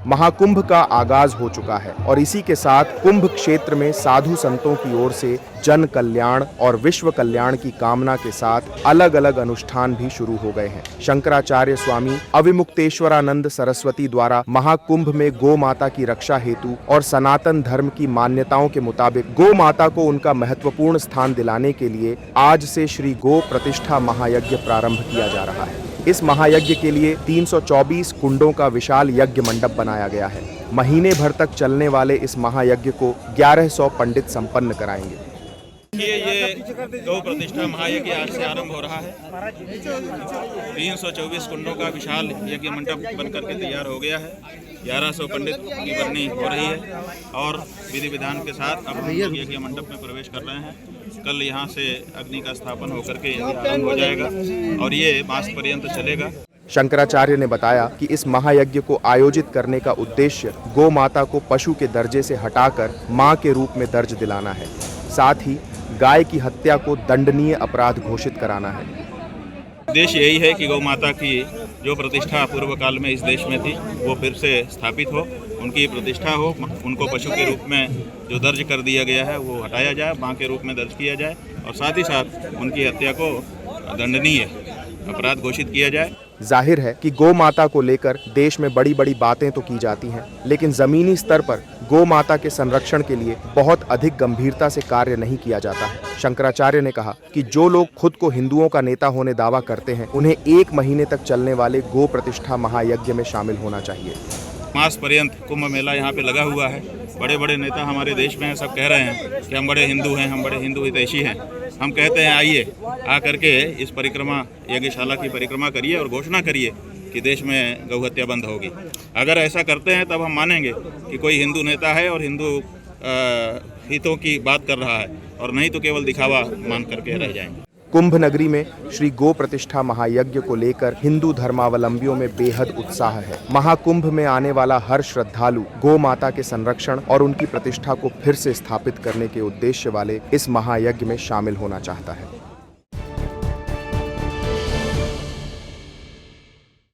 महाकुंभ का आगाज हो चुका है और इसी के साथ कुंभ क्षेत्र में साधु संतों की ओर से जन कल्याण और विश्व कल्याण की कामना के साथ अलग अलग अनुष्ठान भी शुरू हो गए हैं। शंकराचार्य स्वामी अविमुक्तेश्वरानंद सरस्वती द्वारा महाकुंभ में गौ माता की रक्षा हेतु और सनातन धर्म की मान्यताओं के मुताबिक गौ माता को उनका महत्वपूर्ण स्थान दिलाने के लिए आज से श्री गो प्रतिष्ठा महायज्ञ प्रारंभ किया जा रहा है। इस महायज्ञ के लिए 324 कुंडों का विशाल यज्ञ मंडप बनाया गया है। महीने भर तक चलने वाले इस महायज्ञ को 1100 पंडित संपन्न कराएंगे। ये गौ प्रतिष्ठा महायज्ञ आज से आरंभ हो रहा है। 324 कुंडों का विशाल यज्ञ मंडप बनकर के तैयार हो गया है। 1100 पंडित की बरनी हो रही है और विधि विधान के साथ अब हम लोग यज्ञ मंडप में प्रवेश कर रहे हैं। कल यहाँ से अग्नि का स्थापन होकर के आरंभ हो जाएगा और ये मास पर्यंत चलेगा। शंकराचार्य ने बताया कि इस महायज्ञ को आयोजित करने का उद्देश्य गौ माता को पशु के दर्जे से हटाकर मां के रूप में दर्ज दिलाना है। साथ ही गाय की हत्या को दंडनीय अपराध घोषित कराना है। उद्देश्य यही है कि गौ माता की जो प्रतिष्ठा पूर्व काल में इस देश में थी वो फिर से स्थापित हो, उनकी प्रतिष्ठा हो, उनको पशु के रूप में जो दर्ज कर दिया गया है वो हटाया जाए, मां के रूप में दर्ज किया जाए और साथ ही साथ उनकी हत्या को दंडनीय अपराध घोषित किया जाए। जाहिर है कि गौ माता को लेकर देश में बड़ी बड़ी बातें तो की जाती हैं, लेकिन जमीनी स्तर पर गौ माता के संरक्षण के लिए बहुत अधिक गंभीरता से कार्य नहीं किया जाता है। शंकराचार्य ने कहा कि जो लोग खुद को हिंदुओं का नेता होने दावा करते हैं, उन्हें 1 महीने तक चलने वाले गौ प्रतिष्ठा महायज्ञ में शामिल होना चाहिए। मास पर्यंत कुंभ मेला यहाँ पे लगा हुआ है। बड़े बड़े नेता हमारे देश में हैं, सब कह रहे हैं कि हम बड़े हिंदू हैं, हम बड़े हिंदू हितैषी हैं। हम कहते हैं आइए आकर के इस परिक्रमा यज्ञशाला की परिक्रमा करिए और घोषणा करिए कि देश में गौ हत्या बंद होगी। अगर ऐसा करते हैं तब हम मानेंगे कि कोई हिंदू नेता है और हिंदू हितों की बात कर रहा है, और नहीं तो केवल दिखावा मान करके रह जाएंगे। कुंभ नगरी में श्री गो प्रतिष्ठा महायज्ञ को लेकर हिंदू धर्मावलंबियों में बेहद उत्साह है। महाकुंभ में आने वाला हर श्रद्धालु गौ माता के संरक्षण और उनकी प्रतिष्ठा को फिर से स्थापित करने के उद्देश्य वाले इस महायज्ञ में शामिल होना चाहता है।